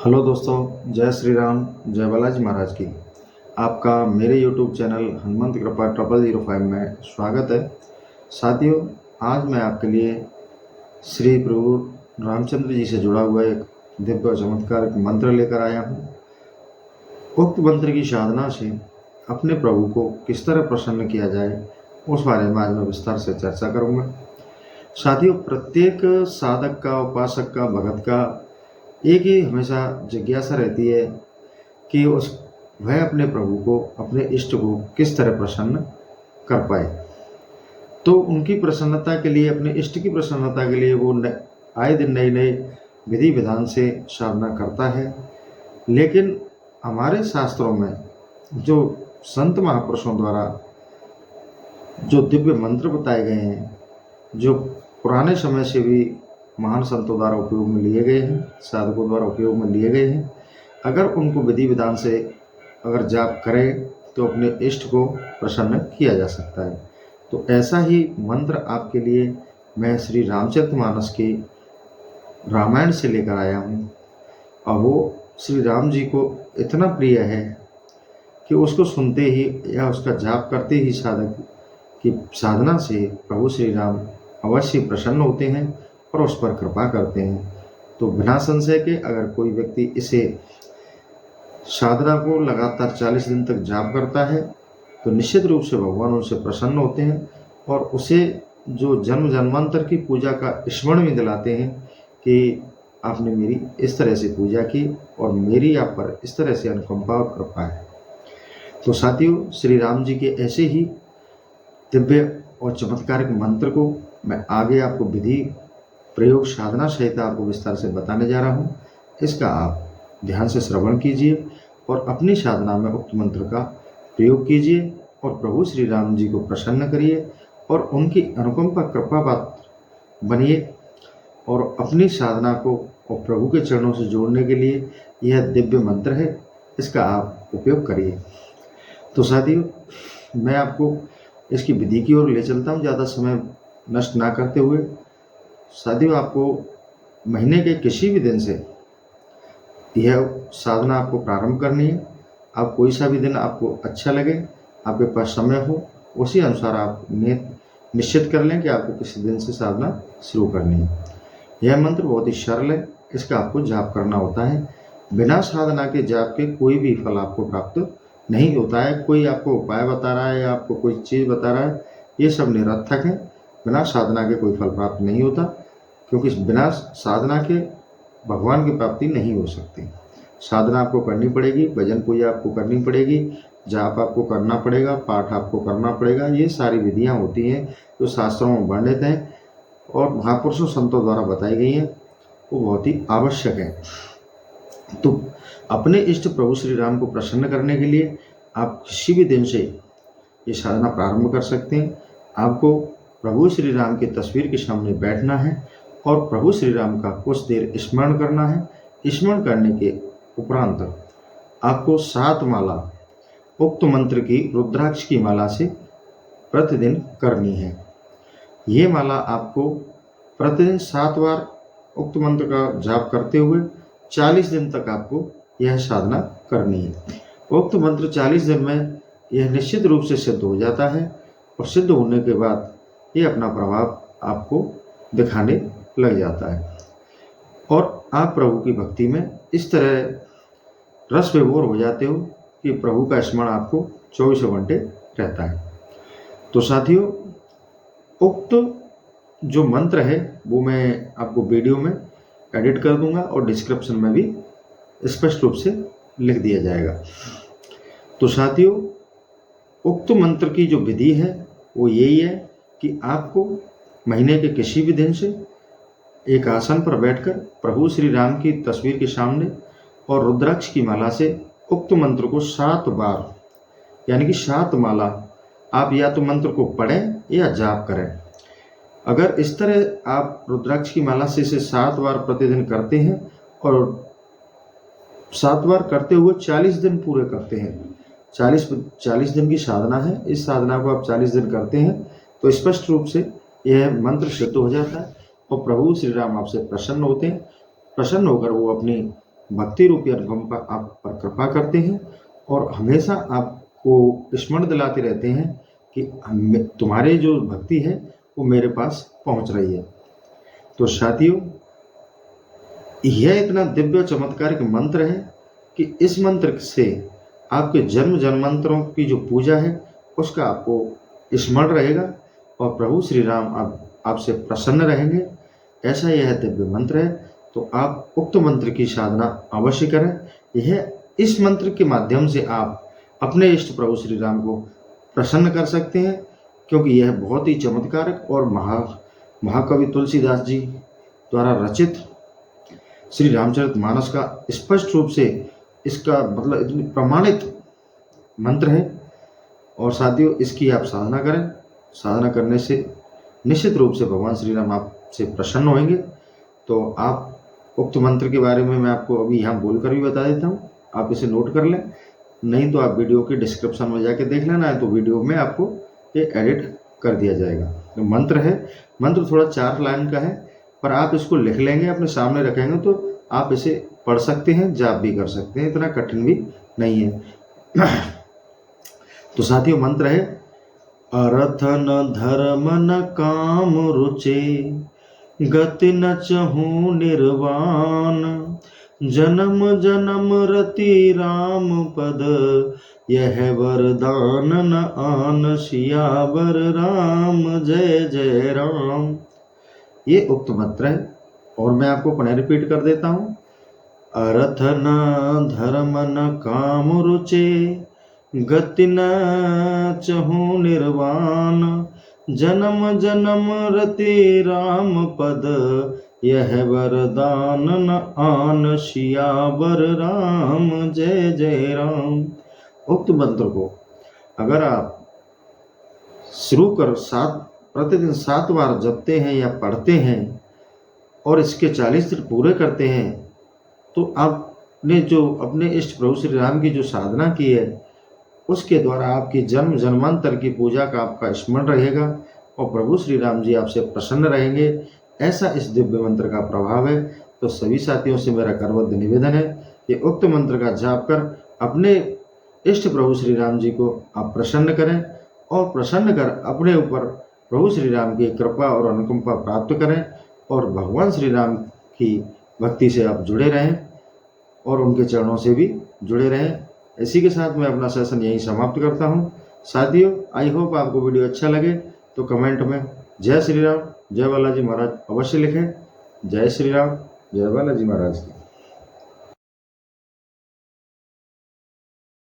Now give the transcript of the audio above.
Hello दोस्तों, जय श्री राम, जय बालाजी महाराज की। आपका मेरे यूट्यूब चैनल हनुमंत कृपा 0005 में स्वागत है। साथियों, आज मैं आपके लिए श्री प्रभु रामचंद्र जी से जुड़ा हुआ एक दिव्य चमत्कार मंत्र लेकर आया हूँ। उक्त मंत्र की साधना से अपने प्रभु को किस तरह प्रसन्न किया जाए, उस बारे में आज मैं विस्तार से चर्चा करूँगा। साथियों, प्रत्येक साधक का, उपासक का, भगत का एक ही हमेशा जिज्ञासा रहती है कि वह अपने प्रभु को, अपने इष्ट को किस तरह प्रसन्न कर पाए। तो उनकी प्रसन्नता के लिए, अपने इष्ट की प्रसन्नता के लिए वो आए दिन नए नए विधि विधान से साधना करता है। लेकिन हमारे शास्त्रों में जो संत महापुरुषों द्वारा जो दिव्य मंत्र बताए गए हैं, जो पुराने समय से भी महान संतों द्वारा उपयोग में लिए गए हैं, साधकों द्वारा उपयोग में लिए गए हैं, अगर उनको विधि विधान से अगर जाप करें तो अपने इष्ट को प्रसन्न किया जा सकता है। तो ऐसा ही मंत्र आपके लिए मैं श्री रामचरितमानस के रामायण से लेकर आया हूँ। और वो श्री राम जी को इतना प्रिय है कि उसको सुनते ही या उसका जाप करते ही साधक की साधना से प्रभु श्री राम अवश्य प्रसन्न होते हैं और उस पर कृपा करते हैं। तो बिना संशय के अगर कोई व्यक्ति इसे साधना को लगातार 40 दिन तक जाप करता है तो निश्चित रूप से भगवान उनसे प्रसन्न होते हैं और उसे जो जन्म जन्मांतर की पूजा का स्मरण भी दिलाते हैं कि आपने मेरी इस तरह से पूजा की और मेरी आप पर इस तरह से अनुकंपा और कृपा है। तो साथियों, श्री राम जी के ऐसे ही दिव्य और चमत्कारिक मंत्र को मैं आगे आपको विधि प्रयोग साधना सहित आपको विस्तार से बताने जा रहा हूँ। इसका आप ध्यान से श्रवण कीजिए और अपनी साधना में उक्त मंत्र का प्रयोग कीजिए और प्रभु श्री राम जी को प्रसन्न करिए और उनकी अनुकंपा कृपा पात्र बनिए और अपनी साधना को और प्रभु के चरणों से जोड़ने के लिए यह दिव्य मंत्र है, इसका आप उपयोग करिए। तो साथियों, मैं आपको इसकी विधि की ओर ले चलता हूँ, ज़्यादा समय नष्ट ना करते हुए। साथियों, आपको महीने के किसी भी दिन से यह साधना आपको प्रारंभ करनी है। आप कोई सा भी दिन आपको अच्छा लगे, आपके पास समय हो, उसी अनुसार आप निश्चित कर लें कि आपको किसी दिन से साधना शुरू करनी है। यह मंत्र बहुत ही सरल है, इसका आपको जाप करना होता है। बिना साधना के जाप के कोई भी फल आपको प्राप्त नहीं होता है। कोई आपको उपाय बता रहा है या आपको कोई चीज़ बता रहा है, ये सब निरर्थक है। बिना साधना के कोई फल प्राप्त नहीं होता, क्योंकि बिना साधना के भगवान की प्राप्ति नहीं हो सकती। साधना आपको करनी पड़ेगी, भजन पूजा आपको करनी पड़ेगी, जाप आपको करना पड़ेगा, पाठ आपको करना पड़ेगा। ये सारी विधियां होती हैं जो शास्त्रों में वर्णित हैं और महापुरुषों संतों द्वारा बताई गई हैं, वो बहुत ही आवश्यक है। तो अपने इष्ट प्रभु श्री राम को प्रसन्न करने के लिए आप किसी भी दिन से ये साधना प्रारंभ कर सकते हैं। आपको प्रभु श्री राम की तस्वीर के सामने बैठना है और प्रभु श्री राम का कुछ देर स्मरण करना है। स्मरण करने के उपरांत आपको 7 माला उक्त मंत्र की रुद्राक्ष की माला से प्रतिदिन करनी है। ये माला आपको प्रतिदिन 7 बार उक्त मंत्र का जाप करते हुए 40 दिन तक आपको यह साधना करनी है। उक्त मंत्र 40 दिन में यह निश्चित रूप से सिद्ध हो जाता है और सिद्ध होने के बाद ये अपना प्रभाव आपको दिखाने लग जाता है और आप प्रभु की भक्ति में इस तरह रस विभोर हो जाते हो कि प्रभु का स्मरण आपको 24 घंटे रहता है। तो साथियों, उक्त जो मंत्र है वो मैं आपको वीडियो में एडिट कर दूंगा और डिस्क्रिप्शन में भी स्पष्ट रूप से लिख दिया जाएगा। तो साथियों, उक्त मंत्र की जो विधि है वो यही है कि आपको महीने के किसी भी दिन से एक आसन पर बैठकर प्रभु श्री राम की तस्वीर के सामने और रुद्राक्ष की माला से उक्त मंत्र को 7 बार, यानी कि 7 माला आप या तो मंत्र को पढ़ें या जाप करें। अगर इस तरह आप रुद्राक्ष की माला से इसे 7 बार प्रतिदिन करते हैं और 7 बार करते हुए 40 दिन पूरे करते हैं, 40 दिन की साधना है, इस साधना को आप 40 दिन करते हैं तो स्पष्ट रूप से यह मंत्र सिद्ध हो जाता है और प्रभु श्री राम आपसे प्रसन्न होते हैं। प्रसन्न होकर वो अपनी भक्ति रूपी अनुकंपा आप पर कृपा करते हैं और हमेशा आपको स्मरण दिलाते रहते हैं कि तुम्हारे जो भक्ति है वो मेरे पास पहुंच रही है। तो साथियों, यह इतना दिव्य चमत्कारिक मंत्र है कि इस मंत्र से आपके जन्म जन्मांतरों की जो पूजा है उसका आपको स्मरण रहेगा और प्रभु श्री राम आपसे प्रसन्न रहेंगे। ऐसा यह दिव्य मंत्र है। तो आप उक्त मंत्र की साधना अवश्य करें। इस मंत्र के माध्यम से आप अपने इष्ट प्रभु श्री राम को प्रसन्न कर सकते हैं, क्योंकि यह बहुत ही चमत्कारक और महाकवि तुलसीदास जी द्वारा रचित श्री रामचरितमानस का स्पष्ट रूप से इसका मतलब इतनी प्रमाणित मंत्र है। और साथियों, इसकी आप साधना करें। साधना करने से निश्चित रूप से भगवान श्री राम आपसे प्रसन्न होंगे। तो आप उक्त मंत्र के बारे में मैं आपको अभी यहाँ बोलकर भी बता देता हूँ, आप इसे नोट कर लें। नहीं तो आप वीडियो के डिस्क्रिप्शन में जाके देख लेना है, तो वीडियो में आपको ये एडिट कर दिया जाएगा। तो मंत्र है, मंत्र थोड़ा 4 लाइन का है, पर आप इसको लिख लेंगे, अपने सामने रखेंगे तो आप इसे पढ़ सकते हैं, जाप भी कर सकते हैं, इतना कठिन भी नहीं है। तो साथियों, मंत्र है अर्थ न धर्म न काम रुचे, गति न चहु निर्वाण, जन्म जन्म रति राम पद, यह वरदान न आन, सियावर राम जय जय राम। ये उक्त मंत्र है और मैं आपको पुनः रिपीट कर देता हूँ। अर्थ न धर्म न काम रुचे, गति न चहु निर्वाण, जन्म जन्म रति राम पद, यह वरदान न आन, सियावर राम जय जय राम। उक्त मंत्र को अगर आप शुरू कर प्रतिदिन 7 बार जपते हैं या पढ़ते हैं और इसके 40 दिन पूरे करते हैं, तो आपने जो अपने इष्ट प्रभु श्री राम की जो साधना की है उसके द्वारा आपकी जन्म जन्मांतर की पूजा का आपका स्मरण रहेगा और प्रभु श्री राम जी आपसे प्रसन्न रहेंगे। ऐसा इस दिव्य मंत्र का प्रभाव है। तो सभी साथियों से मेरा करबद्ध निवेदन है कि उक्त मंत्र का जाप कर अपने इष्ट प्रभु श्री राम जी को आप प्रसन्न करें और प्रसन्न कर अपने ऊपर प्रभु श्री राम की कृपा और अनुकंपा प्राप्त करें और भगवान श्री राम की भक्ति से आप जुड़े रहें और उनके चरणों से भी जुड़े रहें। इसी के साथ मैं अपना सेशन यहीं समाप्त करता हूं। साथियों, आई होप आपको वीडियो अच्छा लगे तो कमेंट में जय श्री राम जय बालाजी महाराज अवश्य लिखें। जय श्री राम जय बालाजी महाराज की।